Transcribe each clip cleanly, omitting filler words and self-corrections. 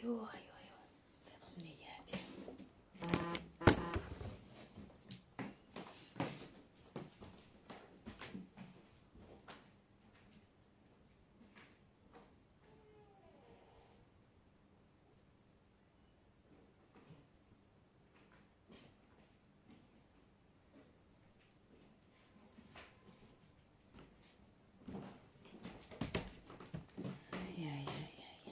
Ayo, ayo, ayo. Fais-moi tiens. Aïe, aïe, aïe, aïe.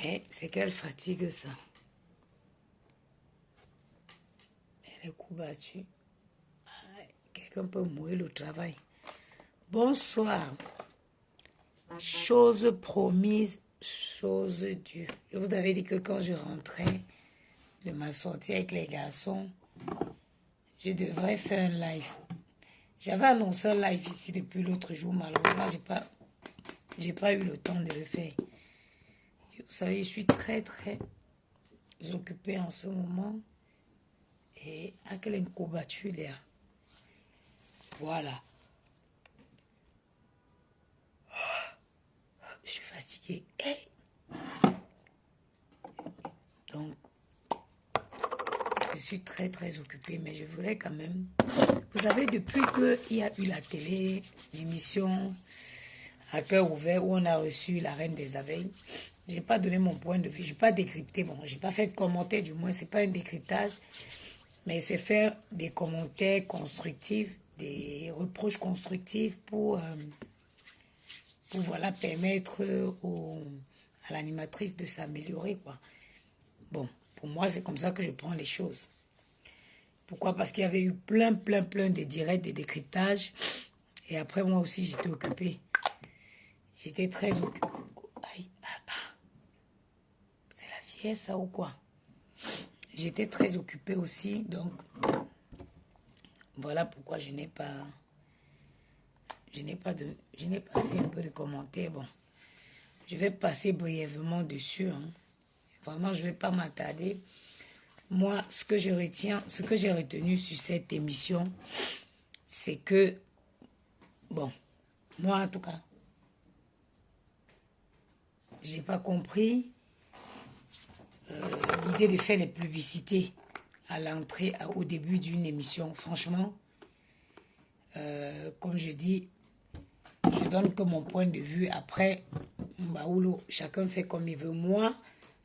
Eh, c'est quelle fatigue ça. Et les coups battus. Quelqu'un peut mourir le travail. Bonsoir. Chose promise, chose due. Je vous avais dit que quand je rentrais de ma sortie avec les garçons, je devrais faire un live. J'avais annoncé un live ici depuis l'autre jour, malheureusement, j'ai pas eu le temps de le faire. Vous savez, je suis très occupée en ce moment. Et à quel combattu là. Voilà. Je suis fatiguée. Hey. Donc, je suis très occupée, mais je voulais quand même... Vous savez, depuis qu'il y a eu la télé, l'émission à cœur ouvert où on a reçu la reine des abeilles, je n'ai pas donné mon point de vue, je n'ai pas décrypté, bon, je n'ai pas fait de commentaire, du moins, ce n'est pas un décryptage, mais c'est faire des commentaires constructifs, des reproches constructifs pour voilà, permettre à l'animatrice de s'améliorer, quoi. Bon, pour moi, c'est comme ça que je prends les choses. Pourquoi? Parce qu'il y avait eu plein de directs, de décryptages. Et après, moi aussi, j'étais occupée. J'étais très occupée. Aïe, c'est la vieillesse, ça, ou quoi? J'étais très occupée aussi, donc voilà pourquoi je n'ai pas fait un peu de commentaires. Bon, je vais passer brièvement dessus. Hein. Vraiment, je ne vais pas m'attarder. Moi, ce que j'ai retenu sur cette émission, c'est que, bon, moi en tout cas, j'ai pas compris l'idée de faire les publicités à l'entrée, au début d'une émission. Franchement, comme je dis, je donne que mon point de vue. Après, Mbaoulou, chacun fait comme il veut. Moi,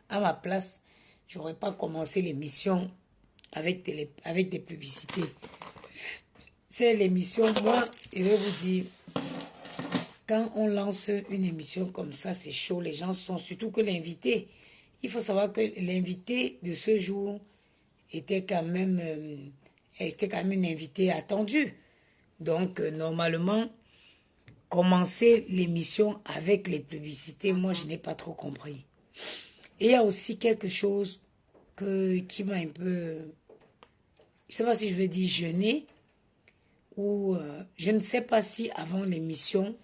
à ma place, j'aurais pas commencé l'émission avec des publicités. C'est l'émission, moi, je vais vous dire, quand on lance une émission comme ça, c'est chaud, les gens sont, surtout que l'invité, il faut savoir que l'invité de ce jour était quand même une invitée attendue. Donc, normalement, commencer l'émission avec les publicités, moi, je n'ai pas trop compris. Et il y a aussi quelque chose qui m'a un peu, je ne sais pas si je veux dire gêné, ou je ne sais pas si avant l'émission,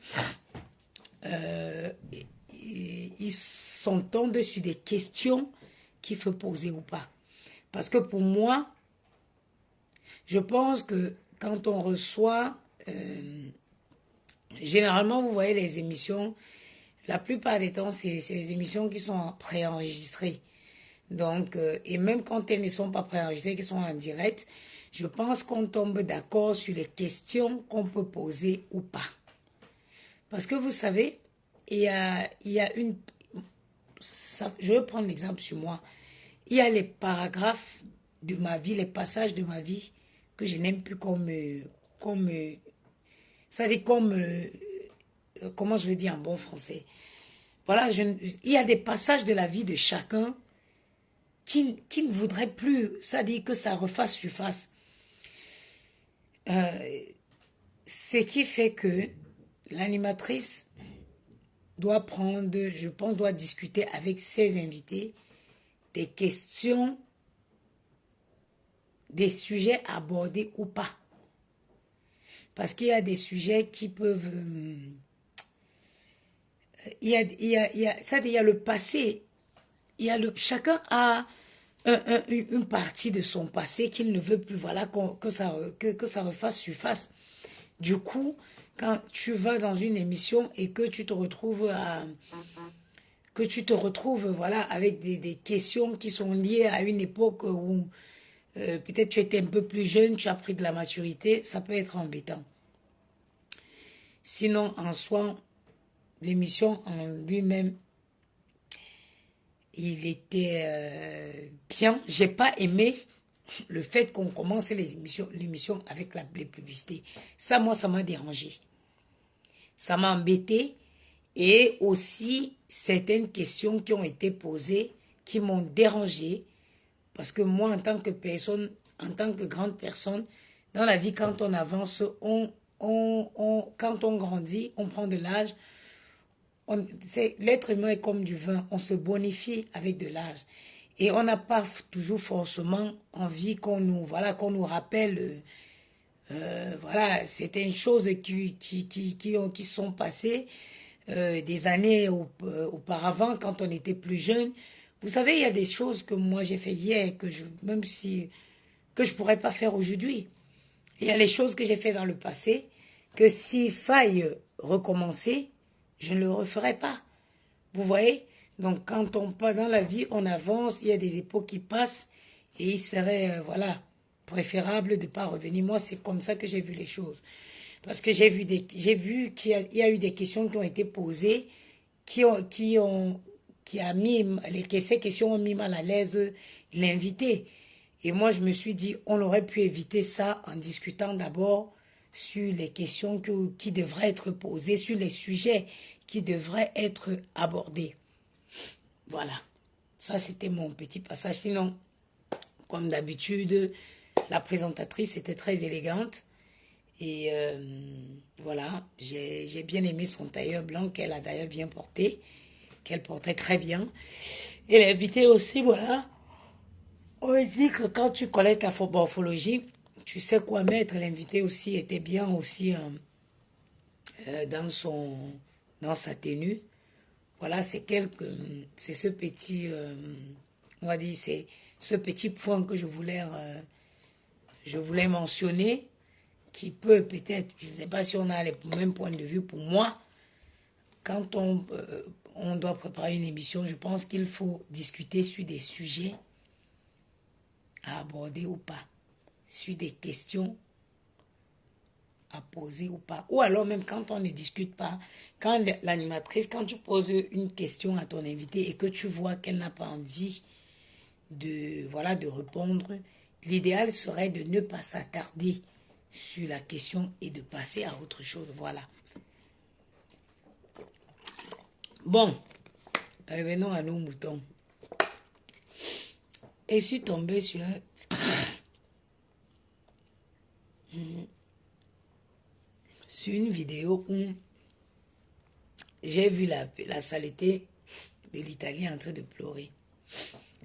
ils s'entendent sur des questions qu'il faut poser ou pas. Parce que pour moi, je pense que quand on reçoit, généralement, vous voyez les émissions, la plupart des temps, c'est les émissions qui sont préenregistrées. Donc, et même quand elles ne sont pas préenregistrées, qui sont en direct, je pense qu'on tombe d'accord sur les questions qu'on peut poser ou pas. Parce que vous savez, il y a une... je vais prendre l'exemple sur moi. Il y a les paragraphes de ma vie, les passages de ma vie que je n'aime plus ça dit comment je vais dire en bon français. Voilà, il y a des passages de la vie de chacun qui ne voudraient plus, ça dit que ça refasse surface. Ce qui fait que l'animatrice doit prendre, je pense, doit discuter avec ses invités des questions, des sujets abordés ou pas. Parce qu'il y a des sujets qui peuvent il y a le passé. Chacun a une partie de son passé qu'il ne veut plus, voilà, que ça refasse surface. Du coup, quand tu vas dans une émission et que tu te retrouves voilà, avec des questions qui sont liées à une époque où peut-être tu étais un peu plus jeune, tu as pris de la maturité, ça peut être embêtant. Sinon, en soi, l'émission en lui-même, il était bien. J'ai pas aimé le fait qu'on commence l'émission avec les publicités. Ça, moi, ça m'a dérangé. Ça m'a embêté. Et aussi, certaines questions qui ont été posées, qui m'ont dérangé. Parce que moi, en tant que personne, en tant que grande personne, dans la vie, quand on avance, quand on grandit, on prend de l'âge. L'être humain est comme du vin, on se bonifie avec de l'âge. Et on n'a pas toujours forcément envie qu'on nous rappelle voilà, certaines choses qui sont passées des années auparavant, quand on était plus jeune. Vous savez, il y a des choses que moi j'ai fait hier, même si que je ne pourrais pas faire aujourd'hui. Il y a les choses que j'ai fait dans le passé, que s'il faille recommencer, je ne le referai pas. Vous voyez? Donc, quand on part dans la vie, on avance, il y a des époques qui passent, et il serait, voilà, préférable de ne pas revenir. Moi, c'est comme ça que j'ai vu les choses. Parce que j'ai vu qu'il y a eu des questions qui ont été posées, ces questions ont mis mal à l'aise l'invité. Et moi, je me suis dit, on aurait pu éviter ça en discutant d'abord sur les questions qui devraient être posées, sur les sujets qui devraient être abordés. Voilà. Ça, c'était mon petit passage. Sinon, comme d'habitude, la présentatrice était très élégante. Et voilà, j'ai bien aimé son tailleur blanc qu'elle a d'ailleurs bien porté, qu'elle portait très bien. Et l'invité aussi, voilà. On dit que quand tu connais ta morphologie, tu sais quoi mettre. L'invité aussi était bien aussi dans sa tenue. Voilà, c'est ce petit, on va dire, c'est ce petit point que je voulais mentionner, qui peut peut-être, je ne sais pas si on a les mêmes points de vue. Pour moi, quand on doit préparer une émission, je pense qu'il faut discuter sur des sujets à aborder ou pas, sur des questions à poser ou pas. Ou alors même quand on ne discute pas, quand l'animatrice, quand tu poses une question à ton invité et que tu vois qu'elle n'a pas envie de répondre, l'idéal serait de ne pas s'attarder sur la question et de passer à autre chose. Voilà. Bon, revenons à nos moutons. Et je suis tombée sur une vidéo où j'ai vu la saleté de l'Italien en train de pleurer.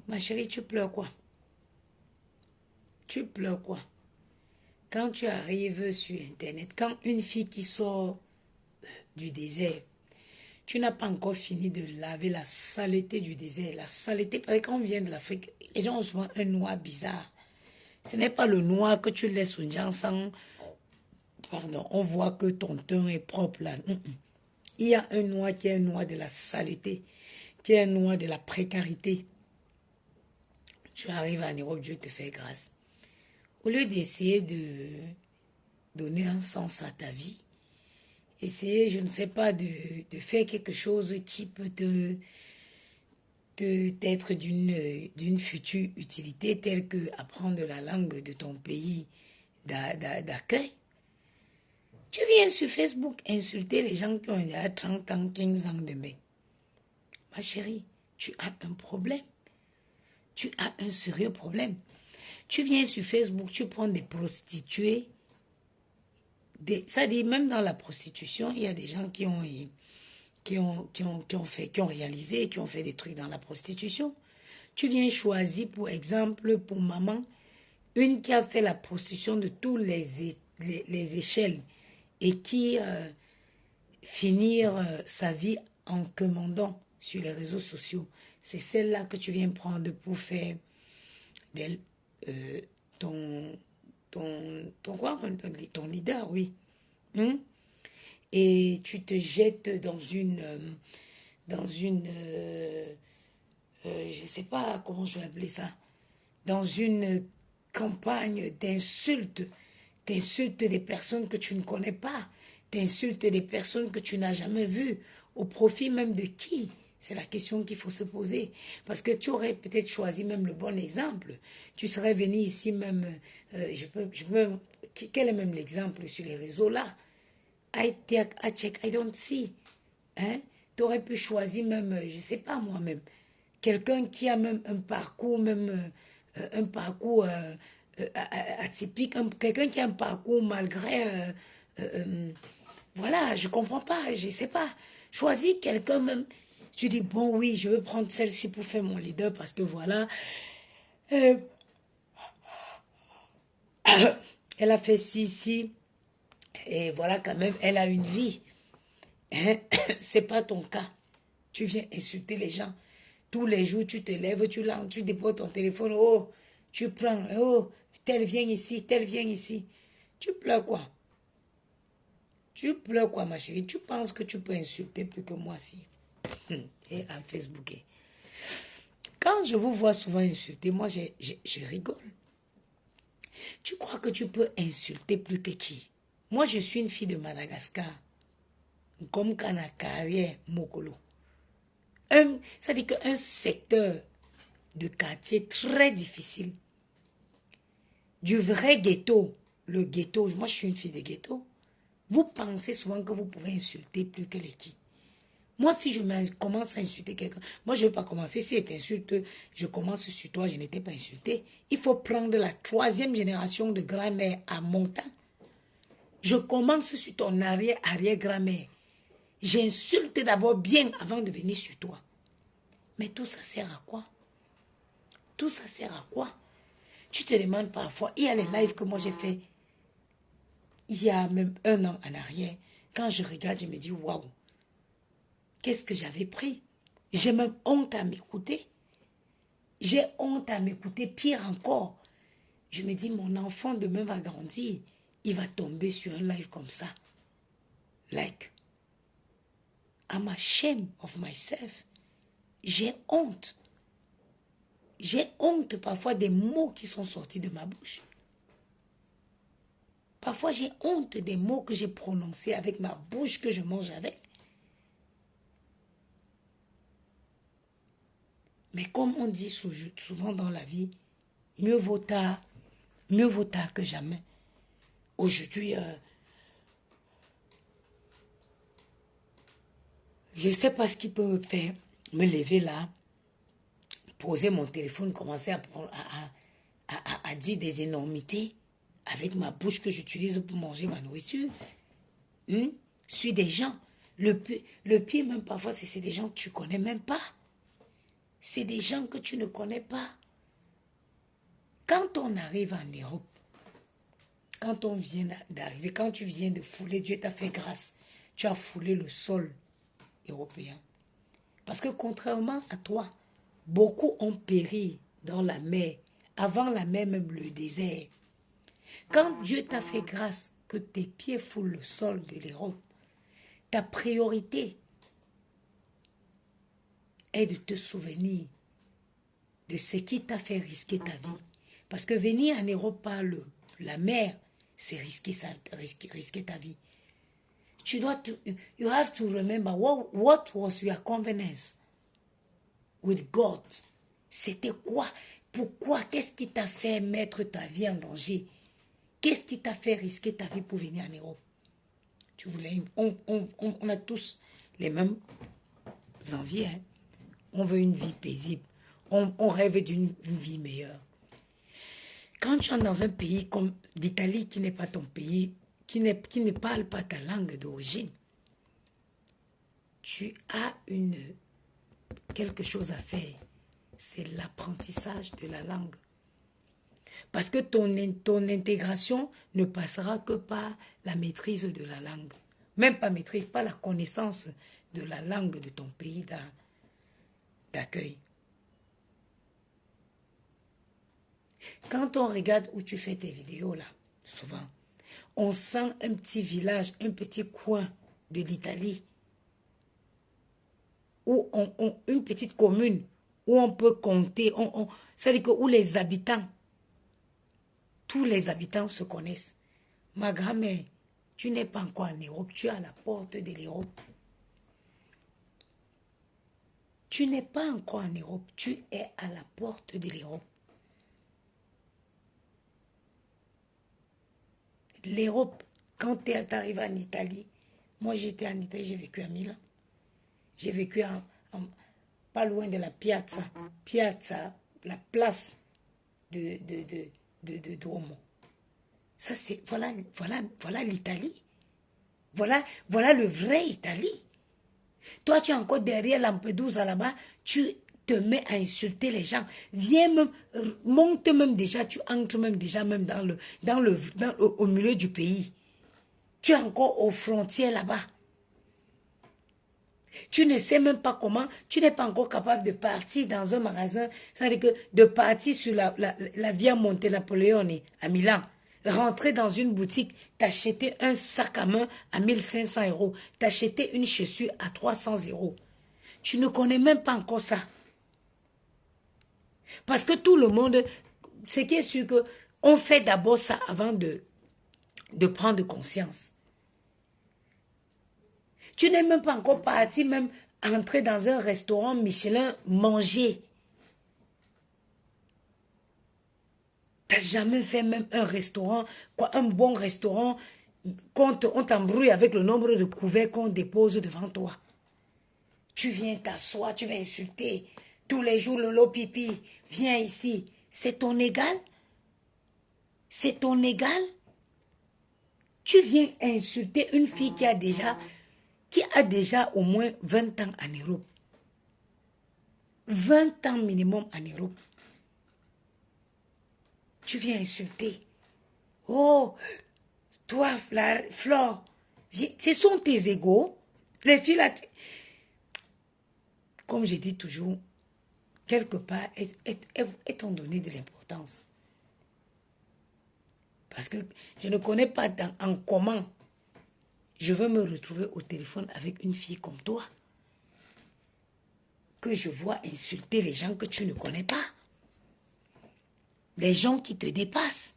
Ma chérie, tu pleures quoi? Tu pleures quoi? Quand tu arrives sur Internet, quand une fille qui sort du désert, tu n'as pas encore fini de laver la saleté du désert. La saleté, parce que quand on vient de l'Afrique, les gens ont souvent un noir bizarre. Ce n'est pas le noir que tu laisses aux gens sans... Pardon, on voit que ton teint est propre là. Il y a un noir qui est un noir de la saleté, qui est un noir de la précarité. Tu arrives en Europe, Dieu te fait grâce. Au lieu d'essayer de donner un sens à ta vie, essayer, je ne sais pas, de faire quelque chose qui peut t'être d'une future utilité, telle que apprendre la langue de ton pays d'accueil. Tu viens sur Facebook insulter les gens qui ont déjà 30 ans, 15 ans de mai. Ma chérie, tu as un problème. Tu as un sérieux problème. Tu viens sur Facebook, tu prends des prostituées. Ça dit, même dans la prostitution, il y a des gens qui ont réalisé, qui ont fait des trucs dans la prostitution. Tu viens choisir, pour exemple, pour maman, une qui a fait la prostitution de tous les échelles et qui finir sa vie en commandant sur les réseaux sociaux. C'est celle-là que tu viens prendre pour faire d'elle ton leader, oui. Et tu te jettes dans une je ne sais pas comment je vais appeler ça, dans une campagne d'insultes, t'insultes des personnes que tu ne connais pas, t'insultes des personnes que tu n'as jamais vues, au profit même de qui? C'est la question qu'il faut se poser. Parce que tu aurais peut-être choisi même le bon exemple. Tu serais venu ici même, quel est même l'exemple sur les réseaux là? I check, I don't see. Hein? Tu aurais pu choisir même, je ne sais pas moi-même, quelqu'un qui a même un parcours, atypique, quelqu'un qui a un parcours malgré, voilà, je ne comprends pas, je ne sais pas. Choisis quelqu'un même, tu dis, bon oui, je veux prendre celle-ci pour faire mon leader parce que voilà, elle a fait ci, et voilà quand même, elle a une vie. Hein? C'est pas ton cas. Tu viens insulter les gens. Tous les jours, tu te lèves, tu déposes ton téléphone. Oh, tu prends. Oh, tel vient ici, tel vient ici. Tu pleures quoi? Tu pleures quoi, ma chérie? Tu penses que tu peux insulter plus que moi si? Et à Facebook. Quand je vous vois souvent insulter, moi, je rigole. Tu crois que tu peux insulter plus que qui? Moi, je suis une fille de Madagascar. Comme Kana carrière Mokolo. C'est-à-dire qu'un secteur de quartier très difficile. Du vrai ghetto. Le ghetto, moi je suis une fille de ghetto. Vous pensez souvent que vous pouvez insulter plus que les qui. Moi, si je commence à insulter quelqu'un, moi je ne vais pas commencer. Si c'est insulte, je commence sur toi, je n'étais pas insulté. Il faut prendre la 3e génération de grand-mère à mon temps. Je commence sur ton arrière-grand-mère. J'insulte d'abord bien avant de venir sur toi. Mais tout ça sert à quoi? Tout ça sert à quoi? Tu te demandes parfois, il y a les lives que moi j'ai fait il y a même 1 an en arrière. Quand je regarde, je me dis, waouh, qu'est-ce que j'avais pris? J'ai même honte à m'écouter. J'ai honte à m'écouter, pire encore. Je me dis, mon enfant demain va grandir. Il va tomber sur un live comme ça. Like, I'm ashamed of myself. J'ai honte. J'ai honte parfois des mots qui sont sortis de ma bouche. Parfois, j'ai honte des mots que j'ai prononcés avec ma bouche que je mange avec. Mais comme on dit souvent dans la vie, mieux vaut tard que jamais. Aujourd'hui, je ne sais pas ce qui peut me faire me lever là, poser mon téléphone, commencer à dire des énormités avec ma bouche que j'utilise pour manger ma nourriture. Sur des gens. Le pire même parfois, c'est des gens que tu ne connais même pas. C'est des gens que tu ne connais pas. Quand on arrive en Europe, quand on vient d'arriver, quand tu viens de fouler, Dieu t'a fait grâce. Tu as foulé le sol européen. Parce que contrairement à toi, beaucoup ont péri dans la mer, avant la mer même le désert. Quand Dieu t'a fait grâce que tes pieds foulent le sol de l'Europe, ta priorité est de te souvenir de ce qui t'a fait risquer ta vie. Parce que venir en Europe par la mer, c'est risquer ta vie. You have to remember what was your covenant with God. C'était quoi? Pourquoi? Qu'est-ce qui t'a fait mettre ta vie en danger? Qu'est-ce qui t'a fait risquer ta vie pour venir en Europe? Tu voulais, on a tous les mêmes envies. Hein? On veut une vie paisible. On rêve d'une vie meilleure. Quand tu es dans un pays comme l'Italie, qui n'est pas ton pays, qui ne parle pas ta langue d'origine, tu as quelque chose à faire. C'est l'apprentissage de la langue. Parce que ton intégration ne passera que par la maîtrise de la langue. Même pas maîtrise, pas la connaissance de la langue de ton pays d'accueil. Quand on regarde où tu fais tes vidéos là, souvent, on sent un petit village, un petit coin de l'Italie, ou une petite commune où on peut compter, c'est-à-dire que où les habitants, tous les habitants se connaissent. Ma grand-mère, tu n'es pas encore en Europe, tu es à la porte de l'Europe. Tu n'es pas encore en Europe, tu es à la porte de l'Europe. L'Europe, quand tu arrives en Italie, moi j'étais en Italie, j'ai vécu à Milan. J'ai vécu pas loin de la piazza, la place de Duomo. Ça c'est, voilà l'Italie. Voilà le vrai Italie. Toi, tu es encore derrière Lampedusa là-bas, tu te mets à insulter les gens. Viens même, monte même déjà, tu entres même déjà même au milieu du pays. Tu es encore aux frontières là-bas. Tu ne sais même pas comment, tu n'es pas encore capable de partir dans un magasin, c'est-à-dire que de partir sur la Via Monte Napoleone à Milan, rentrer dans une boutique, t'acheter un sac à main à 1500 €, t'acheter une chaussure à 300 €. Tu ne connais même pas encore ça. Parce que tout le monde, ce qui est sûr que on fait d'abord ça avant de prendre conscience. Tu n'es même pas encore parti, même entrer dans un restaurant Michelin, manger. Tu n'as jamais fait même un restaurant, un bon restaurant, quand on t'embrouille avec le nombre de couverts qu'on dépose devant toi. Tu viens t'asseoir, tu vas insulter. Tous les jours, Lolo Pipi, viens ici. C'est ton égal? C'est ton égal? Tu viens insulter une fille qui a déjà au moins 20 ans en Europe. 20 ans minimum en Europe. Tu viens insulter. Oh, toi, Flore, ce sont tes égaux. Les filles là, comme je dis toujours, quelque part, est-on donné de l'importance. Parce que je ne connais pas en comment je veux me retrouver au téléphone avec une fille comme toi. Que je vois insulter les gens que tu ne connais pas. Les gens qui te dépassent.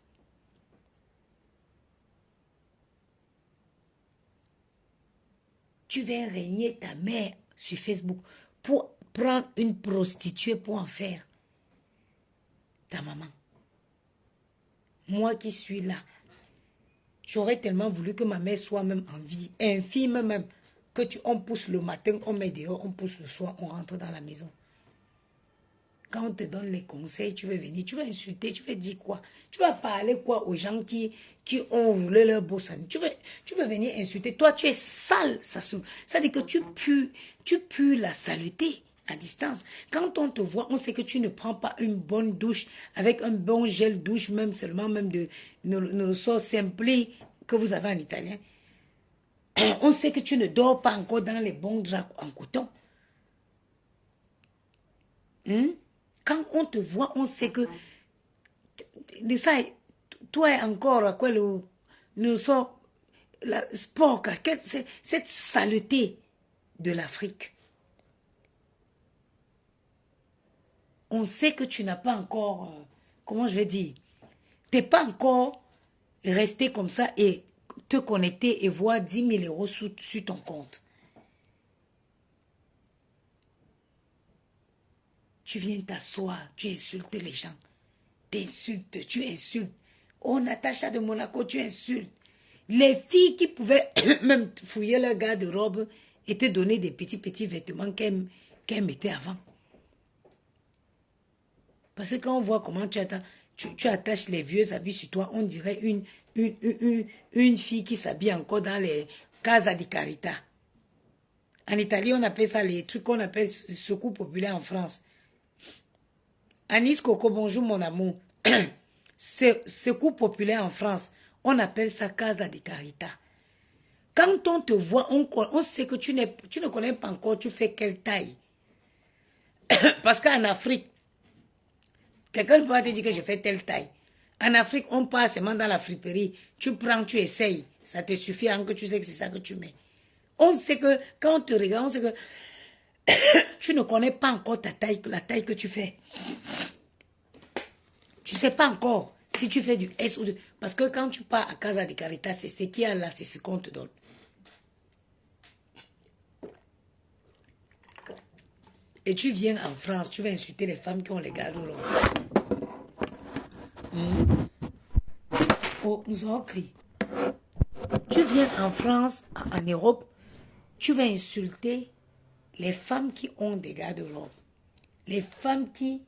Tu viens régner ta mère sur Facebook pour prendre une prostituée pour en faire ta maman. Moi qui suis là, j'aurais tellement voulu que ma mère soit même en vie, infime même, que on pousse le matin, on met dehors, on pousse le soir, on rentre dans la maison. Quand on te donne les conseils, tu veux venir, tu vas insulter, tu vas dire quoi? Tu vas parler quoi aux gens qui ont roulé leur beau sang? Tu veux venir insulter. Toi, tu es sale, ça veut dire que tu pues la saleté à distance. Quand on te voit, on sait que tu ne prends pas une bonne douche avec un bon gel douche, même seulement même de nos sauces simpli que vous avez en italien. On sait que tu ne dors pas encore dans les bons draps en coton. Quand on te voit, on sait que ça, toi encore à quoi nous sommes la sport, cette saleté de l'Afrique. On sait que tu n'as pas encore, comment je vais dire, tu n'es pas encore resté comme ça et te connecter et voir 10 000 € sur ton compte. Tu viens t'asseoir, tu insultes les gens. Tu insultes. Oh, Natacha de Monaco, tu insultes. Les filles qui pouvaient même fouiller leur garde-robe et te donner des petits vêtements qu'elles mettaient avant. Parce que quand on voit comment tu attaches les vieux habits sur toi, on dirait une fille qui s'habille encore dans les Casa di Carità. En Italie, on appelle ça les trucs qu'on appelle secours populaire en France. Anis Coco, bonjour mon amour. Secours populaire en France, on appelle ça Casa di Carità. Quand on te voit, on sait que tu ne connais pas encore, tu fais quelle taille. Parce qu'en Afrique, quelqu'un ne peut pas te dire que je fais telle taille. En Afrique, on passe seulement dans la friperie. Tu prends, tu essayes. Ça te suffit hein, que tu sais que c'est ça que tu mets. On sait que quand on te regarde, on sait que tu ne connais pas encore ta taille, la taille que tu fais. Tu ne sais pas encore si tu fais du S ou du... Parce que quand tu pars à Casa de Caritas, c'est ce qu'il y a là, c'est ce qu'on te donne. Et tu viens en France, tu vas insulter les femmes qui ont les gardes longs. Oh, nous avons crié. Tu viens en France, en Europe, tu vas insulter les femmes qui ont des garde-robes. Les femmes qui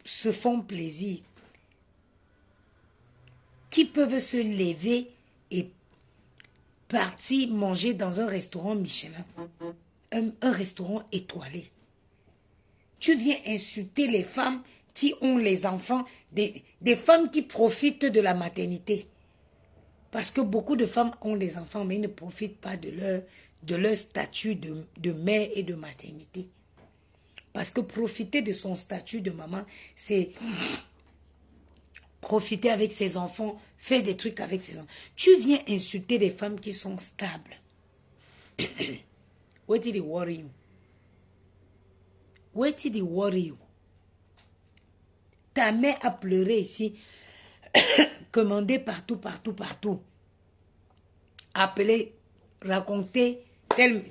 se font plaisir. Qui peuvent se lever et partir manger dans un restaurant Michelin. Un restaurant étoilé. Tu viens insulter les femmes qui ont les enfants, des femmes qui profitent de la maternité. Parce que beaucoup de femmes ont des enfants, mais ils ne profitent pas de leur statut de mère et de maternité. Parce que profiter de son statut de maman, c'est profiter avec ses enfants, faire des trucs avec ses enfants. Tu viens insulter les femmes qui sont stables. What did it worry you? What did it worry you? Ta mère a pleuré ici, commandé partout. Appelé, raconté, telle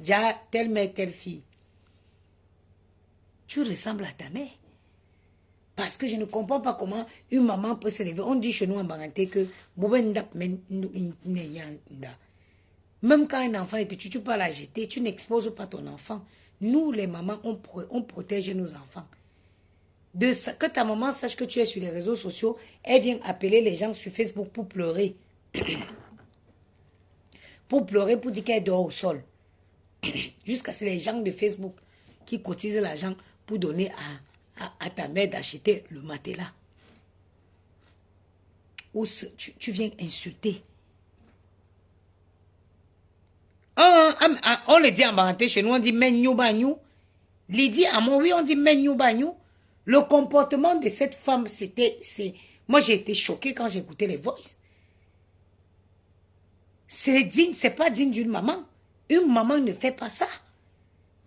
mère, telle fille. Tu ressembles à ta mère. Parce que je ne comprends pas comment une maman peut se lever. On dit chez nous en Banganté que même quand un enfant est tu peux la jeter, tu n'exposes pas ton enfant. Nous, les mamans, on protège nos enfants. Que ta maman sache que tu es sur les réseaux sociaux, elle vient appeler les gens sur Facebook pour pleurer. Pour pleurer, pour dire qu'elle dort au sol. Jusqu'à ce que les gens de Facebook qui cotisent l'argent pour donner à ta mère d'acheter le matelas. Ou tu viens insulter. On le dit en Banganté, chez nous, on dit menyo bagnou. Lydie, à moi, oui, on dit menyo bagnou. Le comportement de cette femme, moi, j'ai été choquée quand j'écoutais les voices. C'est digne, c'est pas digne d'une maman. Une maman ne fait pas ça.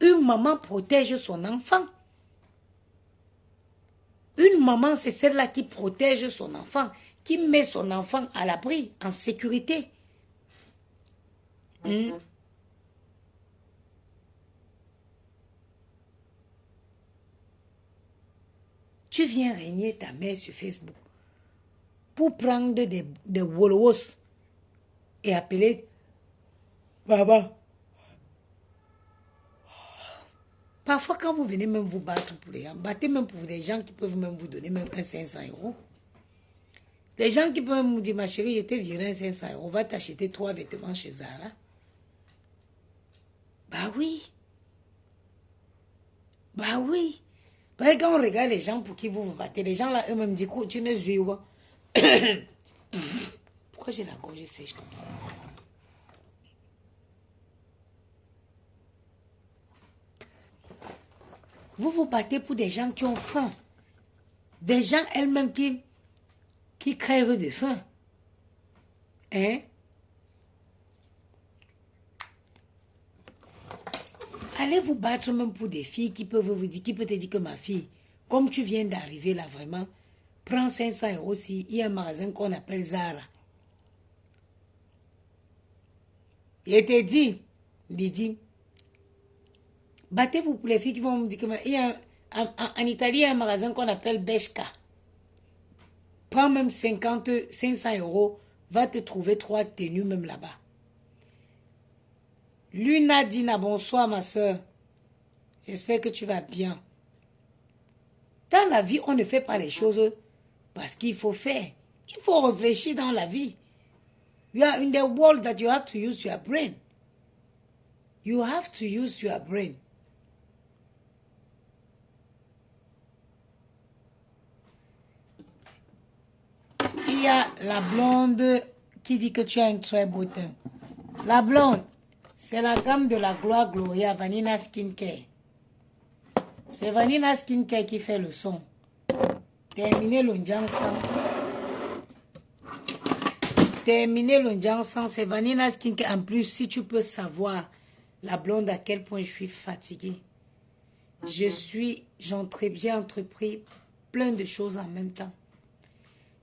Une maman protège son enfant. Une maman, c'est celle-là qui protège son enfant, qui met son enfant à l'abri, en sécurité. Tu viens régner ta mère sur Facebook pour prendre des wolowos et appeler Baba. Parfois, quand vous venez même vous battre pour les gens, battez même pour les gens qui peuvent même vous donner même un 500 €. Les gens qui peuvent me dire, ma chérie, je t'ai viré un 500 €, va t'acheter 3 vêtements chez Zara. Bah oui. Bah oui. Parce que quand on regarde les gens pour qui vous vous battez, les gens là eux-mêmes disent, tu ne joues pas. Pourquoi j'ai la gorge sèche comme ça? Vous vous battez pour des gens qui ont faim. Des gens elles-mêmes qui crèvent de faim. Hein? Allez vous battre même pour des filles qui peuvent vous dire, qui peut te dire que ma fille, comme tu viens d'arriver là vraiment, prends 500 € aussi, il y a un magasin qu'on appelle Zara. Et te dit, Lydie, battez-vous pour les filles qui vont me dire que en Italie, il y a un magasin qu'on appelle Beshka. Prends même 500 €, va te trouver 3 tenues même là-bas. Luna Dina, bonsoir ma soeur. J'espère que tu vas bien. Dans la vie, on ne fait pas les choses parce qu'il faut faire. Il faut réfléchir dans la vie. You are in the world that you have to use your brain. You have to use your brain. Il y a la blonde qui dit que tu as un très beau teint. La blonde, c'est la gamme de la Gloire Gloria Vanilla Skincare. C'est Vanilla Skincare qui fait le son. Terminez le Jansan. Terminez le Jansan, c'est Vanilla Skincare. En plus, si tu peux savoir, la blonde, à quel point je suis fatiguée. J'ai entrepris plein de choses en même temps.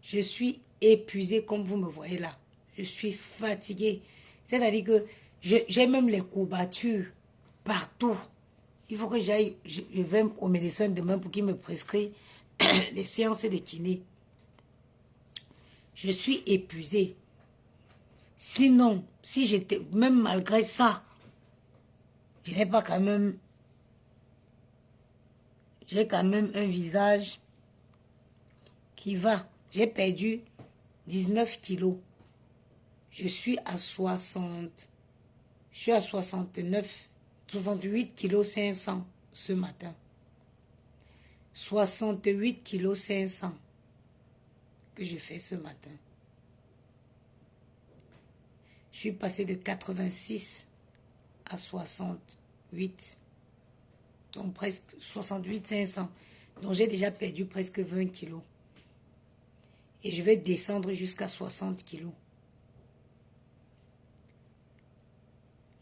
Je suis épuisée comme vous me voyez là. Je suis fatiguée. C'est-à-dire que j'ai même les courbatures partout. Il faut que j'aille, je vais au médecin demain pour qu'il me prescrit les séances de kiné. Je suis épuisée. Sinon, si j'étais, même malgré ça, je n'ai pas quand même, j'ai quand même un visage qui va. J'ai perdu 19 kilos. Je suis à 68 kilos 500 ce matin. 68 kilos 500 que je fais ce matin. Je suis passé de 86 à 68. Donc presque 68 500. Donc j'ai déjà perdu presque 20 kilos. Et je vais descendre jusqu'à 60 kilos.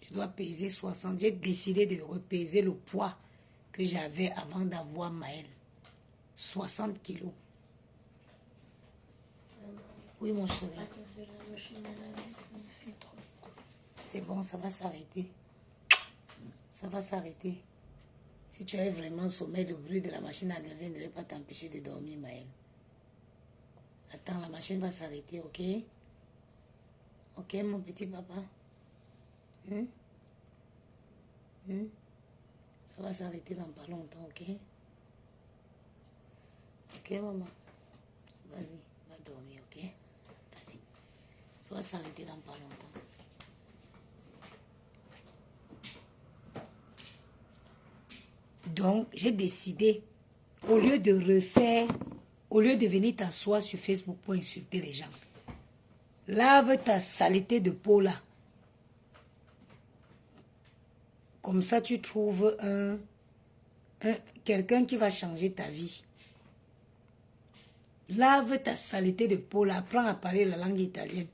Je dois peser 60. J'ai décidé de repaiser le poids que j'avais avant d'avoir Maël. 60 kilos. Oui, mon chéri. C'est bon, ça va s'arrêter. Ça va s'arrêter. Si tu avais vraiment sommeil, le bruit de la machine à laver ne va pas t'empêcher de dormir, Maël. Attends, la machine va s'arrêter, ok? Ok, mon petit papa? Ça va s'arrêter dans pas longtemps, ok? Ok, maman? Vas-y, va dormir, ok? Vas-y. Ça va s'arrêter dans pas longtemps. Donc, j'ai décidé, au lieu de venir t'asseoir sur Facebook pour insulter les gens, lave ta saleté de peau là. Comme ça, tu trouves quelqu'un qui va changer ta vie. Lave ta saleté de peau là, apprends à parler la langue italienne.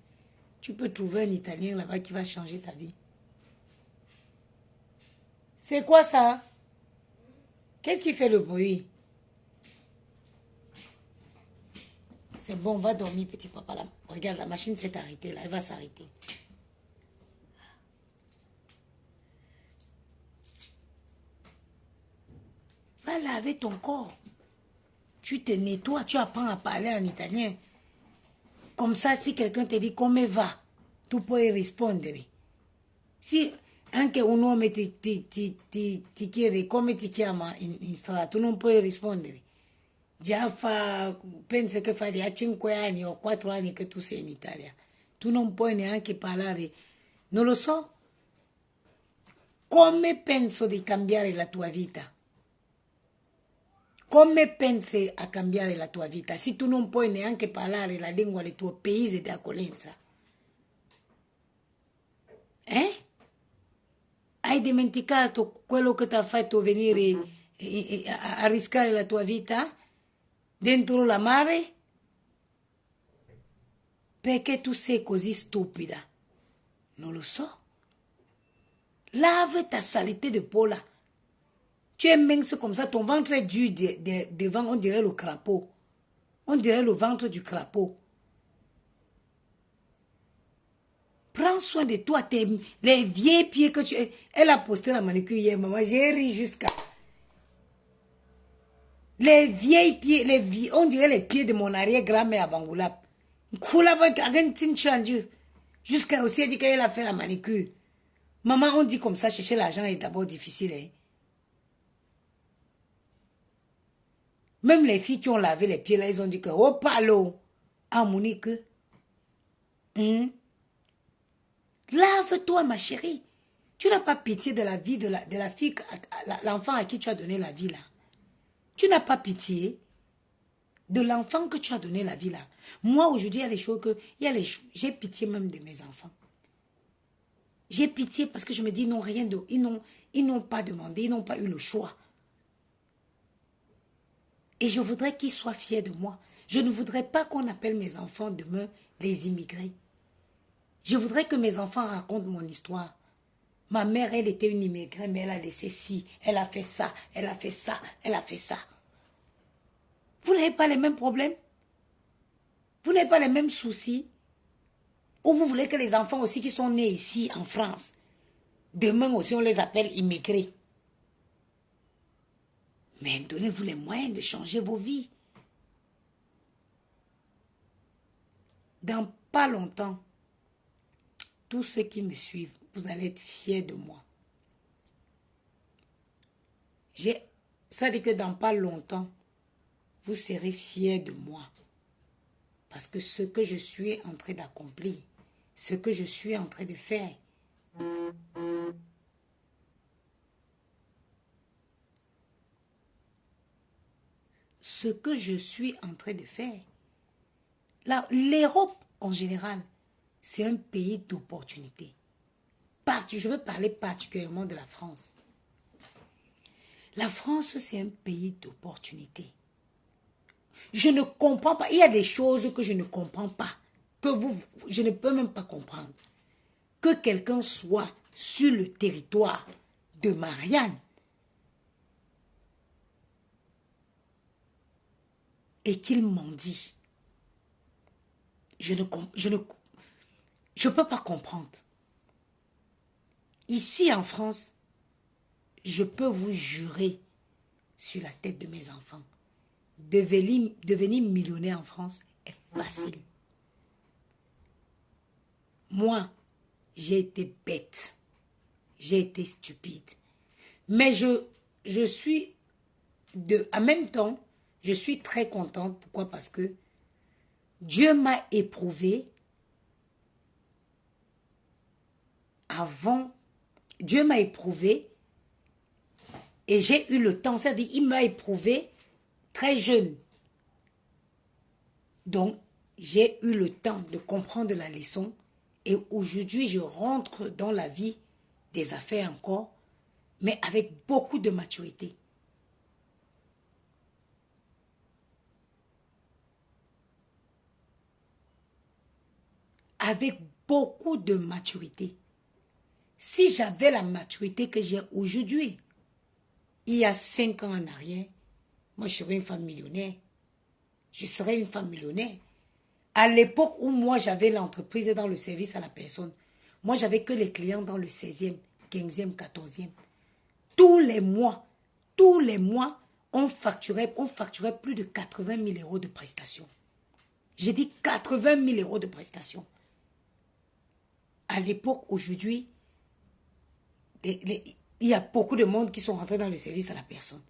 Tu peux trouver un Italien là-bas qui va changer ta vie. C'est quoi ça? Qu'est-ce qui fait le bruit? C'est bon, va dormir, petit papa. Là. Regarde, la machine s'est arrêtée là, elle va s'arrêter. Va laver ton corps. Tu te nettoies, tu apprends à parler en italien. Comme ça, si quelqu'un te dit comment va, tu peux répondre. Si anche un uomo ti chiede come ti chiama in strada, tu non puoi rispondere. Già penso che fa da 5 anni o 4 anni che tu sei in Italia. Tu non puoi neanche parlare. Non lo so. Come penso di cambiare la tua vita? Come pensi a cambiare la tua vita se tu non puoi neanche parlare la lingua del tuo paese di accoglienza? Hai dimenticato quello che ti ha fatto venire a rischiare la tua vita dentro la mare? Perché tu sei così stupida? Non lo so. Lave ta saleté de peau là. Tu es mince comme ça, ton ventre est dur devant, on dirait le crapaud. On dirait le ventre du crapaud. Prends soin de toi, les vieux pieds que tu... Elle a posté la manicure hier, maman, j'ai ri jusqu'à... Les vieilles pieds, on dirait les pieds de mon arrière-grand-mère à Bangoulap. Jusqu'à aussi, elle dit qu'elle a fait la manicure. Maman, on dit comme ça, chercher l'argent est d'abord difficile. Hein? Même les filles qui ont lavé les pieds là, ils ont dit que, oh, palo, ah, Monique, lave-toi, ma chérie. Tu n'as pas pitié de la vie de la fille, l'enfant à qui tu as donné la vie là. Tu n'as pas pitié de l'enfant que tu as donné la vie là. Moi, aujourd'hui, il y a des choses que... J'ai pitié même de mes enfants. J'ai pitié parce que je me dis, non, rien de... Ils n'ont pas demandé, ils n'ont pas eu le choix. Et je voudrais qu'ils soient fiers de moi. Je ne voudrais pas qu'on appelle mes enfants demain les immigrés. Je voudrais que mes enfants racontent mon histoire. Ma mère, elle était une immigrée, mais elle a laissé ci, elle a fait ça, elle a fait ça, elle a fait ça. Vous n'avez pas les mêmes problèmes? Vous n'avez pas les mêmes soucis? Ou vous voulez que les enfants aussi qui sont nés ici en France, demain aussi on les appelle immigrés? Mais donnez-vous les moyens de changer vos vies. Dans pas longtemps, tous ceux qui me suivent, vous allez être fiers de moi. Ça dit que dans pas longtemps, vous serez fiers de moi. Parce que ce que je suis en train d'accomplir, ce que je suis en train de faire, ce que je suis en train de faire. L'Europe en général, c'est un pays d'opportunités. Je veux parler particulièrement de la France. La France, c'est un pays d'opportunités. Je ne comprends pas. Il y a des choses que je ne comprends pas. Je ne peux même pas comprendre. Que quelqu'un soit sur le territoire de Marianne et qu'il mendie. Je ne peux pas comprendre. Ici en France, je peux vous jurer sur la tête de mes enfants, devenir millionnaire en France est facile. Moi, j'ai été bête, j'ai été stupide, mais je suis en même temps, je suis très contente. Pourquoi? Parce que Dieu m'a éprouvé avant. Dieu m'a éprouvé et j'ai eu le temps. C'est-à-dire, il m'a éprouvé très jeune. Donc, j'ai eu le temps de comprendre la leçon. Et aujourd'hui, je rentre dans la vie des affaires encore, mais avec beaucoup de maturité. Avec beaucoup de maturité. Si j'avais la maturité que j'ai aujourd'hui, il y a 5 ans en arrière, moi je serais une femme millionnaire. Je serais une femme millionnaire. À l'époque où moi j'avais l'entreprise dans le service à la personne, moi j'avais que les clients dans le 16e, 15e, 14e. Tous les mois, on facturait plus de 80 000 euros de prestations. J'ai dit 80 000 euros de prestations. À l'époque, aujourd'hui, il y a beaucoup de monde qui sont rentrés dans le service à la personne.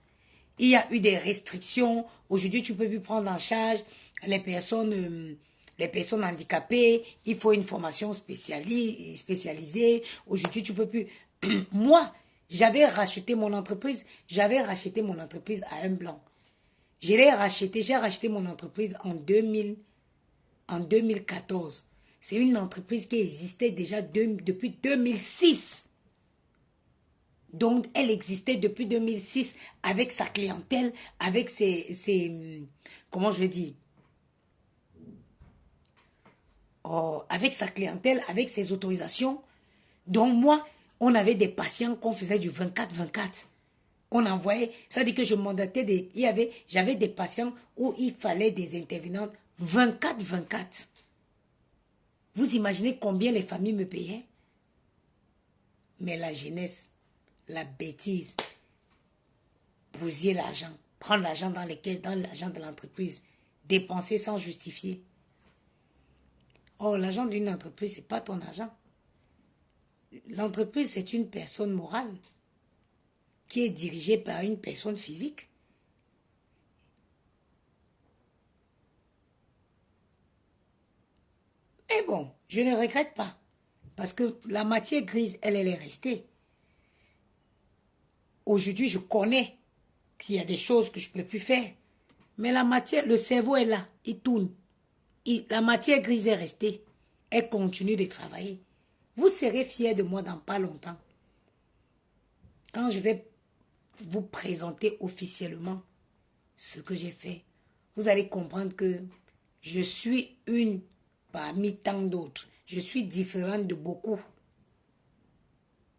Il y a eu des restrictions. Aujourd'hui, tu ne peux plus prendre en charge les personnes handicapées. Il faut une formation spécialisée. Aujourd'hui, tu ne peux plus. Moi, j'avais racheté mon entreprise. À un blanc. J'ai racheté mon entreprise en 2014. C'est une entreprise qui existait déjà depuis 2006. Donc, elle existait depuis 2006 avec sa clientèle, avec comment je vais dire, avec sa clientèle, avec ses autorisations. Donc, moi, on avait des patients qu'on faisait du 24-24. On envoyait, ça dit que je mandatais j'avais des patients où il fallait des intervenantes 24-24. Vous imaginez combien les familles me payaient? Mais la jeunesse, la bêtise, bousiller l'argent, prendre l'argent dans l'argent de l'entreprise, dépenser sans justifier. Oh, l'argent d'une entreprise, ce n'est pas ton argent. L'entreprise, c'est une personne morale qui est dirigée par une personne physique. Et bon, je ne regrette pas. Parce que la matière grise, elle est restée. Aujourd'hui, je connais qu'il y a des choses que je ne peux plus faire. Mais la matière, le cerveau est là, il tourne. La matière grise est restée. Elle continue de travailler. Vous serez fiers de moi dans pas longtemps. Quand je vais vous présenter officiellement ce que j'ai fait, vous allez comprendre que je suis une parmi tant d'autres. Je suis différente de beaucoup.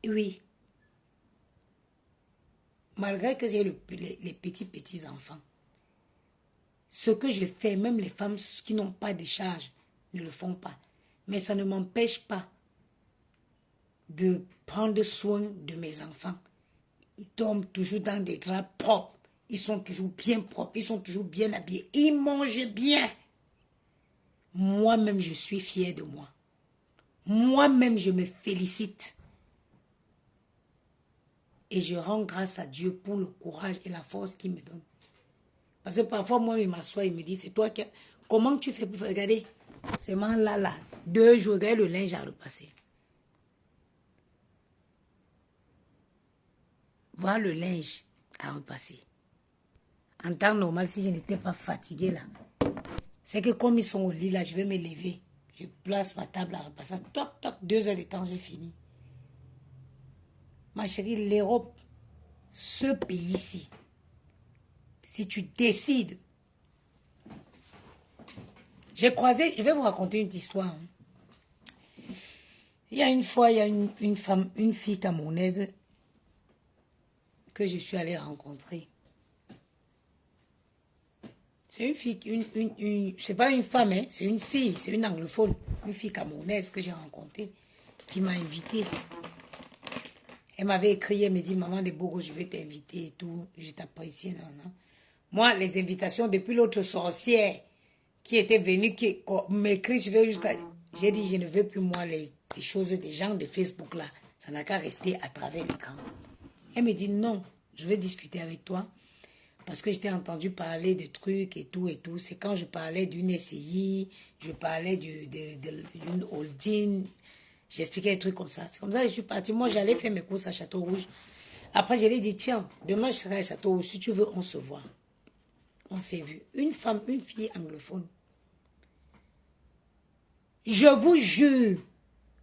Oui. Malgré que j'ai les petits enfants, ce que je fais, même les femmes qui n'ont pas de charge ne le font pas. Mais ça ne m'empêche pas de prendre soin de mes enfants. Ils dorment toujours dans des draps propres. Ils sont toujours bien propres. Ils sont toujours bien habillés. Ils mangent bien. Moi-même, je suis fière de moi. Moi-même, je me félicite. Et je rends grâce à Dieu pour le courage et la force qu'il me donne. Parce que parfois, moi, il m'assoit et me dit, c'est toi qui... Comment tu fais pour regarder? C'est moi là. 2 jours, regarde le linge à repasser. Voir le linge à repasser. En temps normal, si je n'étais pas fatiguée là, c'est que comme ils sont au lit là, je vais me lever. Je place ma table à repasser. Toc, toc, 2 heures de temps, j'ai fini. Ma chérie, l'Europe, ce pays-ci, si tu décides... J'ai croisé, je vais vous raconter une histoire. Il y a une fois, il y a une fille camerounaise que je suis allée rencontrer. C'est une fille, c'est pas une femme, hein, c'est une fille, c'est une anglophone, une fille camerounaise que j'ai rencontrée, qui m'a invitée. Elle m'avait écrit, elle me dit, maman de Bogo, je vais t'inviter et tout, je t'apprécie, non. Moi, les invitations depuis l'autre sorcière qui était venue, qui m'écrit, je vais jusqu'à... J'ai dit, je ne veux plus moi les choses des gens de Facebook là, ça n'a qu'à rester à travers l'écran. Elle me dit, non, je vais discuter avec toi. Parce que j'étais entendu parler de trucs et tout. C'est quand je parlais d'une SCI, je parlais d'une holding, j'expliquais des trucs comme ça. C'est comme ça que je suis partie. Moi, j'allais faire mes courses à Château-Rouge. Après, je lui ai dit, tiens, demain, je serai à Château-Rouge. Si tu veux, on se voit. On s'est vu. Une femme, une fille anglophone. Je vous jure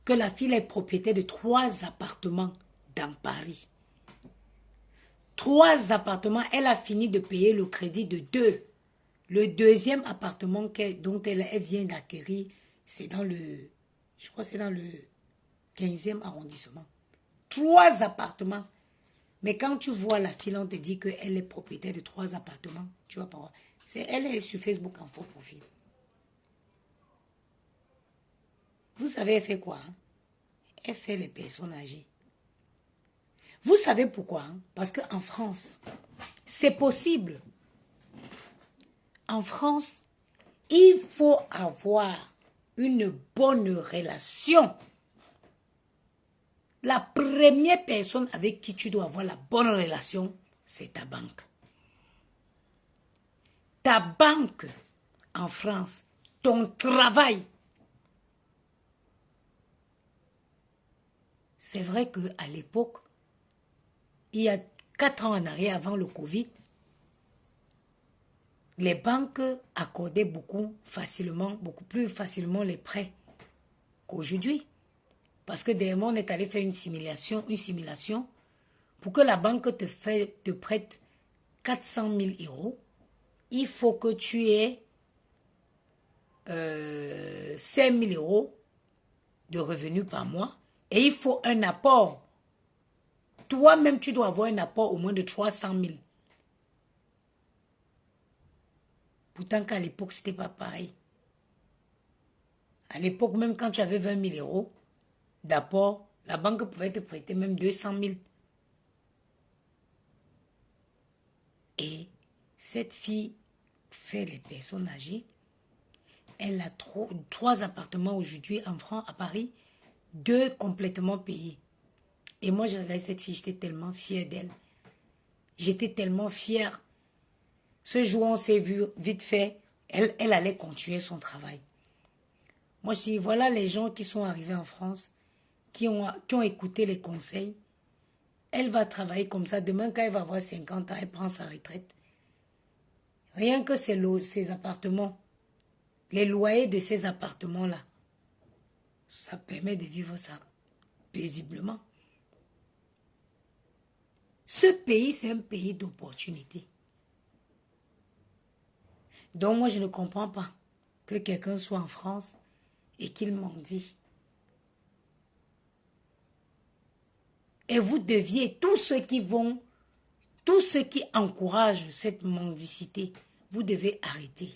que la fille est propriétaire de 3 appartements dans Paris. 3 appartements, elle a fini de payer le crédit de 2. Le deuxième appartement dont elle vient d'acquérir, c'est dans le, je crois que c'est dans le 15e arrondissement. 3 appartements. Mais quand tu vois la fille, on te dit qu'elle est propriétaire de 3 appartements, tu vas pas voir. Elle est sur Facebook en faux profil. Vous savez, elle fait quoi? Elle fait les personnes âgées. Vous savez pourquoi? Parce qu'en France, c'est possible. En France, il faut avoir une bonne relation. La première personne avec qui tu dois avoir la bonne relation, c'est ta banque. Ta banque en France, ton travail. C'est vrai qu'à l'époque, il y a 4 ans en arrière, avant le Covid, les banques accordaient beaucoup plus facilement les prêts qu'aujourd'hui. Parce que dernièrement, on est allé faire une simulation pour que la banque te prête 400 000 euros. Il faut que tu aies 5 000 euros de revenus par mois et il faut un apport. Toi-même, tu dois avoir un apport au moins de 300 000. Pourtant qu'à l'époque, ce n'était pas pareil. À l'époque, même quand tu avais 20 000 euros d'apport, la banque pouvait te prêter même 200 000. Et cette fille fait les personnes âgées. Elle a 3 appartements aujourd'hui en France, à Paris, 2 complètement payés. Et moi, je regardais cette fille, j'étais tellement fière d'elle. J'étais tellement fière. Ce jour, on s'est vu vite fait. Elle allait continuer son travail. Moi, je dis, voilà les gens qui sont arrivés en France, qui ont écouté les conseils. Elle va travailler comme ça. Demain, quand elle va avoir 50 ans, elle prend sa retraite. Rien que ces appartements, les loyers de ces appartements-là, ça permet de vivre ça. paisiblement. Ce pays, c'est un pays d'opportunité. Donc moi, je ne comprends pas que quelqu'un soit en France et qu'il mendie. Et vous deviez, tous ceux qui encouragent cette mendicité, vous devez arrêter.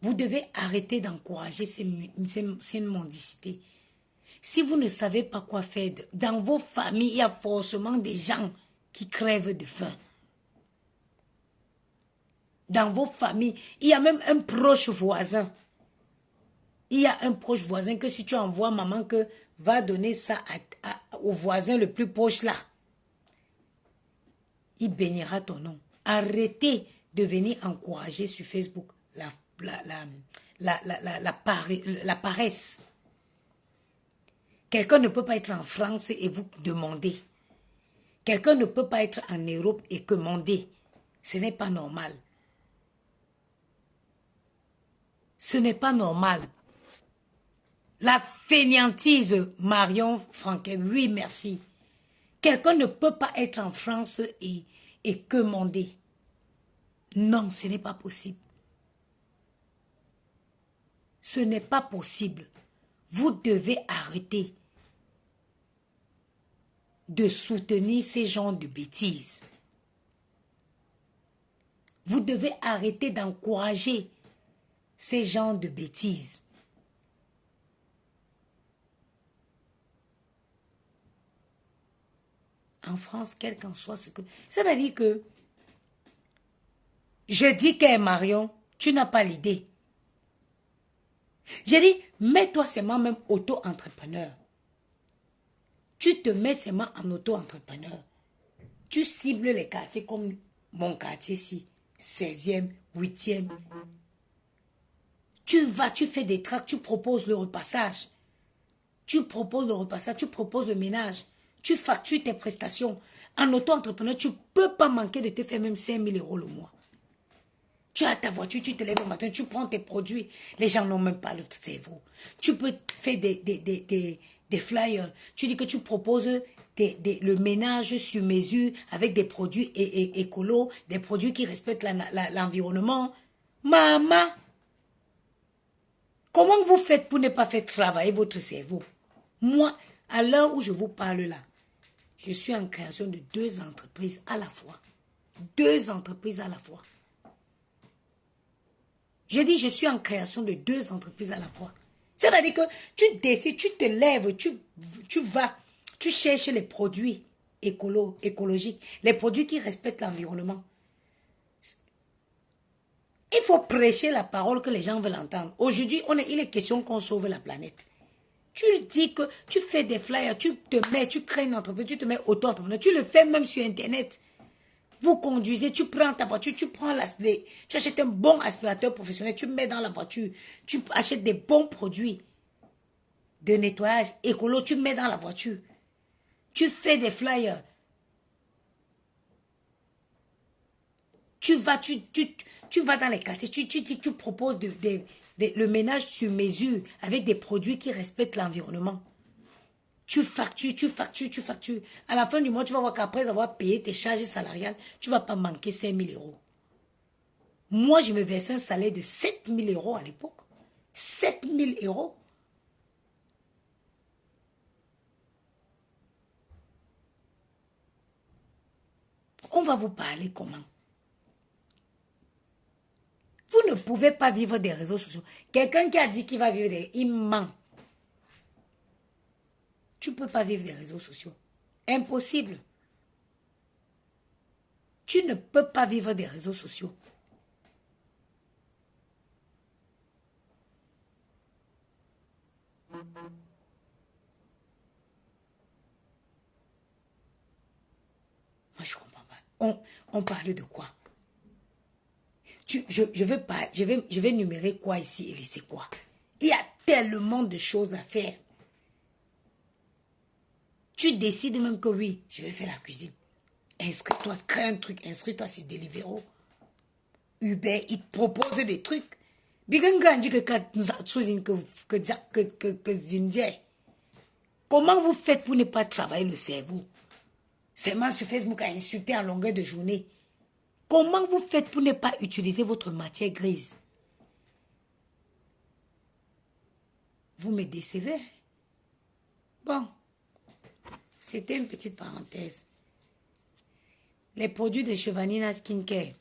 Vous devez arrêter d'encourager ces mendicités. Si vous ne savez pas quoi faire, dans vos familles, il y a forcément des gens qui crèvent de faim. Dans vos familles, il y a même un proche voisin. Il y a un proche voisin que si tu envoies maman que va donner ça au voisin le plus proche là, il bénira ton nom. Arrêtez de venir encourager sur Facebook la paresse. Quelqu'un ne peut pas être en France et vous demander. Quelqu'un ne peut pas être en Europe et commander. Ce n'est pas normal. Ce n'est pas normal. La fainéantise, Marion Franquet, oui, merci. Quelqu'un ne peut pas être en France et commander. Non, ce n'est pas possible. Ce n'est pas possible. Vous devez arrêter de soutenir ces genres de bêtises. Vous devez arrêter d'encourager ces genres de bêtises. En France, quel qu'en soit ce que... C'est-à-dire que je dis qu'à Marion, tu n'as pas l'idée. J'ai dit, mets-toi seulement même auto-entrepreneur. Tu te mets seulement en auto-entrepreneur. Tu cibles les quartiers comme mon quartier ici, 16e, 8e. Tu vas, tu fais des tracts, tu proposes le repassage. Tu proposes le repassage, tu proposes le ménage. Tu factures tes prestations. En auto-entrepreneur, tu ne peux pas manquer de te faire même 5 000 € le mois. Tu as ta voiture, tu te lèves le matin, tu prends tes produits. Les gens n'ont même pas le cerveau. Tu peux faire des flyers. Tu dis que tu proposes le ménage sur mesure avec des produits écolos, des produits qui respectent l'environnement. Maman, comment vous faites pour ne pas faire travailler votre cerveau? Moi, à l'heure où je vous parle là, je suis en création de 2 entreprises à la fois. 2 entreprises à la fois. J'ai dit, je suis en création de 2 entreprises à la fois. C'est-à-dire que tu décides, tu te lèves, tu vas, tu cherches les produits écologiques, les produits qui respectent l'environnement. Il faut prêcher la parole que les gens veulent entendre. Aujourd'hui, il est question qu'on sauve la planète. Tu dis que tu fais des flyers, tu crées une entreprise, tu te mets auto-entrepreneur, tu le fais même sur Internet. Vous conduisez, tu prends ta voiture, tu achètes un bon aspirateur professionnel, tu mets dans la voiture, tu achètes des bons produits de nettoyage écolo, tu mets dans la voiture. Tu fais des flyers. Tu vas dans les quartiers, tu proposes le ménage sur mesure avec des produits qui respectent l'environnement. Tu factures. À la fin du mois, tu vas voir qu'après avoir payé tes charges salariales, tu ne vas pas manquer 5 000 €. Moi, je me versais un salaire de 7 000 € à l'époque. 7 000 €. On va vous parler comment? Vous ne pouvez pas vivre des réseaux sociaux. Quelqu'un qui a dit qu'il va vivre il ment. Tu ne peux pas vivre des réseaux sociaux. Impossible. Tu ne peux pas vivre des réseaux sociaux. Moi, je ne comprends pas. On parle de quoi? Je vais numérer quoi ici et laisser quoi? Il y a tellement de choses à faire. Tu décides même que oui, je vais faire la cuisine. Inscris-toi, crée un truc, inscris-toi sur Deliveroo. Uber, il te propose des trucs. Comment vous faites pour ne pas travailler le cerveau? Seulement sur Facebook à insulter en longueur de journée. Comment vous faites pour ne pas utiliser votre matière grise? Vous me décevez. Bon, c'était une petite parenthèse. Les produits de Chevanina Skincare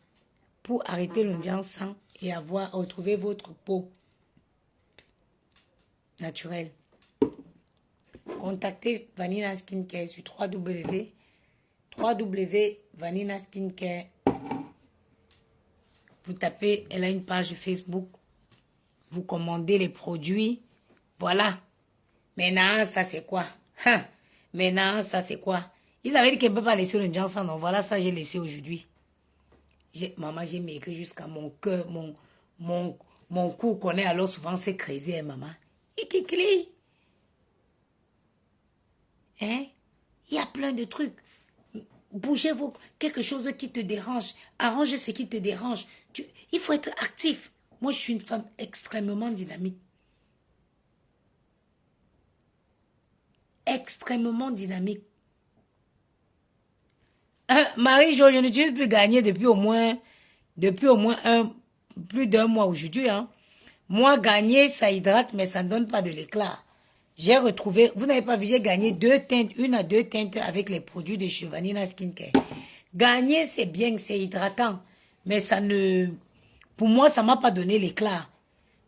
pour arrêter l'ondiance sang et retrouver votre peau naturelle. Contactez Vanilla Skincare sur www.Vanilla Skincare. Vous tapez, elle a une page Facebook. Vous commandez les produits. Voilà. Maintenant, ça c'est quoi? Maintenant, ça c'est quoi? Ils avaient dit qu'elle ne peut pas laisser le Johnson. Non, voilà, ça j'ai laissé aujourd'hui. Maman, j'ai maigri jusqu'à mon cœur. Mon cou connaît alors souvent c'est crésé, hein, maman. Ikikli. Hein? Il y a plein de trucs. Bougez quelque chose qui te dérange. Arrange ce qui te dérange. Il faut être actif. Moi, je suis une femme extrêmement dynamique. Extrêmement dynamique. Marie-Jo, je ne suis plus gagnée depuis au moins plus d'un mois aujourd'hui. Hein. Moi, gagner, ça hydrate, mais ça ne donne pas de l'éclat. J'ai retrouvé, vous n'avez pas vu, j'ai gagné 2 teintes, 1 à 2 teintes avec les produits de Chevanina Skincare. Gagner, c'est bien, c'est hydratant, mais ça ne, pour moi, ça m'a pas donné l'éclat.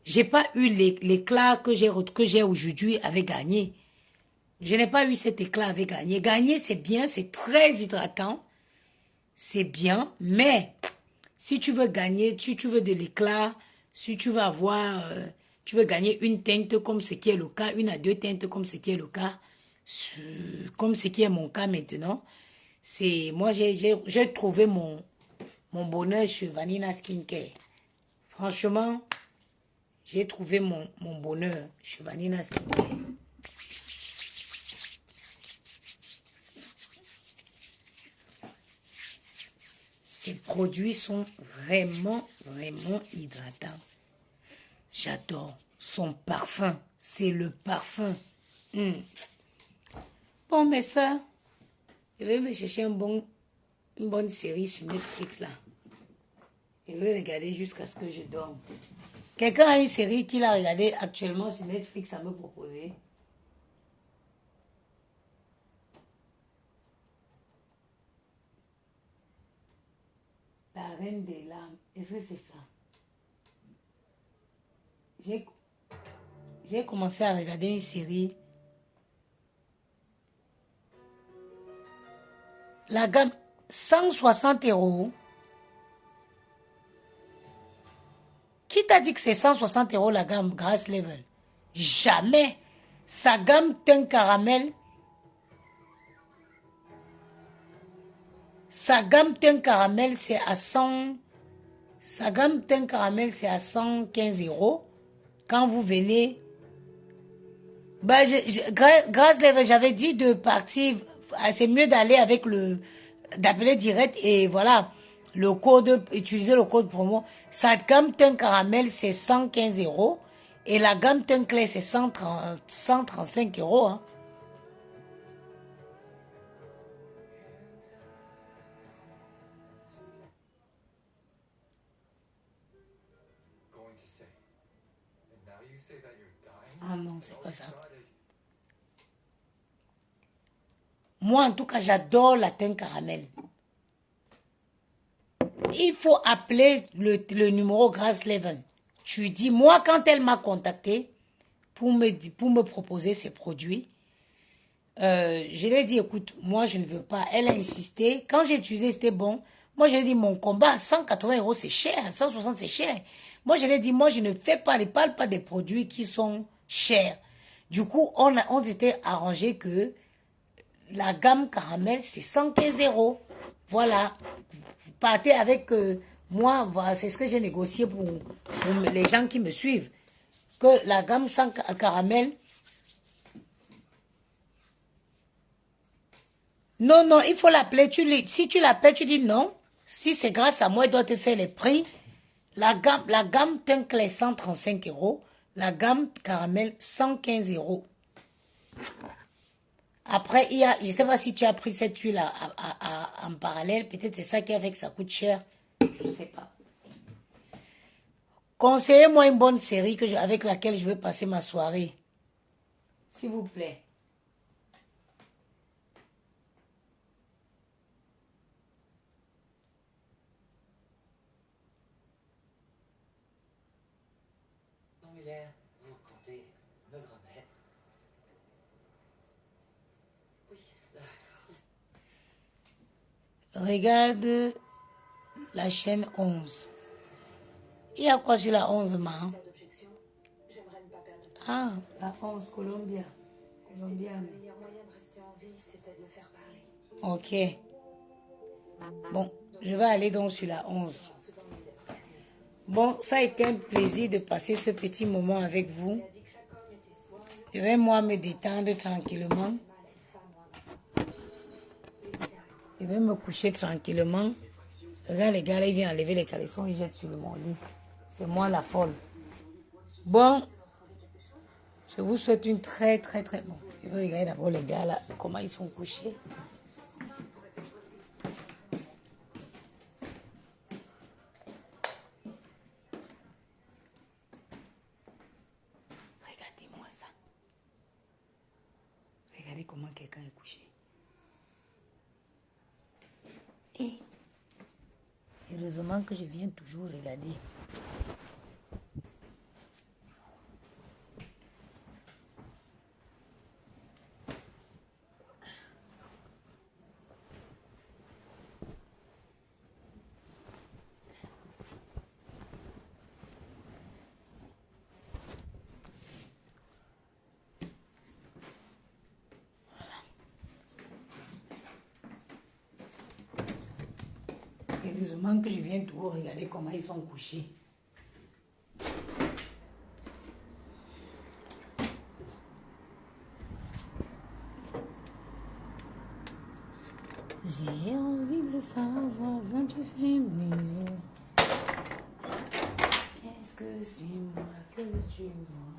J'ai pas eu l'éclat que j'ai aujourd'hui avec gagner. Je n'ai pas eu cet éclat avec gagner. Gagner, c'est bien, c'est très hydratant, c'est bien, mais si tu veux gagner, si tu veux de l'éclat, si tu veux avoir, tu veux gagner une teinte comme ce qui est le cas, 1 à 2 teintes comme ce qui est le cas, comme ce qui est mon cas maintenant, c'est moi j'ai trouvé mon bonheur chez Vanilla Skincare. Franchement, j'ai trouvé mon bonheur chez Vanilla Skincare. Ces produits sont vraiment, vraiment hydratants. J'adore son parfum. C'est le parfum. Bon, mais ça, je vais me chercher une bonne série sur Netflix là. Je vais regarder jusqu'à ce que je dorme. Quelqu'un a une série qu'il a regardée actuellement sur Netflix à me proposer? La Reine des larmes. Est-ce que c'est ça? J'ai commencé à regarder une série. La gamme, 160 €. Qui t'a dit que c'est 160 € la gamme Grace Level? Jamais. Sa gamme teint caramel. Sa gamme teint caramel, c'est à 100. Sa gamme teint caramel, c'est à 115 €. Quand vous venez. Bah, Grace Level, j'avais dit de partir. C'est mieux d'aller avec d'appeler direct et voilà. Le code, utiliser le code promo. Sa gamme teint caramel, c'est 115 €. Et la gamme teint clair, c'est 135 €. Hein. Ah non, c'est pas ça. Moi, en tout cas, j'adore la teinte caramel. Il faut appeler le numéro Grace Leven. Tu dis, moi, quand elle m'a contacté pour me proposer ses produits, je lui ai dit, écoute, moi, je ne veux pas. Elle a insisté. Quand j'ai utilisé, c'était bon. Moi, je lui ai dit, mon combat, 180 €, c'est cher. 160, c'est cher. Moi, je lui ai dit, moi, je ne parle pas des produits qui sont chers. Du coup, on s'était arrangé que la gamme caramel, c'est 115 €. Voilà. Vous partez avec moi, voilà, c'est ce que j'ai négocié pour les gens qui me suivent. Que la gamme sans caramel. Non, non, il faut l'appeler. Si tu l'appelles, tu dis non. Si c'est grâce à moi, il doit te faire les prix. La gamme teint clair, 135 €. La gamme caramel, 115 €. Après, il y a, je ne sais pas si tu as pris cette huile en parallèle. Peut-être c'est ça qui a fait que ça coûte cher. Je ne sais pas. Conseillez-moi une bonne série avec laquelle je vais passer ma soirée. S'il vous plaît. Muller, vous comptez me le remettre? Oui, d'accord. Regarde la chaîne 11. Il y a quoi sur la 11, ma? Ah, la 11, Colombia. Colombienne. Le meilleur moyen de rester en vie, c'était de le faire parler. Ok. Bon, je vais aller donc sur la 11. Bon, ça a été un plaisir de passer ce petit moment avec vous. Je vais moi me détendre tranquillement. Je vais me coucher tranquillement. Regarde les gars, là, ils viennent enlever les caleçons, ils jettent sur mon lit. C'est moi la folle. Bon, je vous souhaite une très bon. Je vais regarder d'abord les gars là, comment ils sont couchés. Regardez-moi ça. Regardez comment quelqu'un est couché. Et heureusement que je viens toujours regarder. Heureusement que je viens toujours regarder comment ils sont couchés. J'ai envie de savoir quand tu fais mes yeux. Est-ce que c'est moi que tu vois?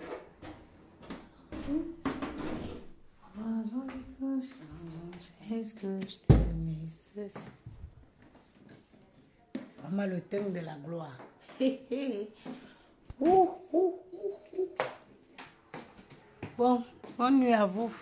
Est-ce que je t'aime? Vraiment le thème de la gloire. Bon, bonne nuit à vous.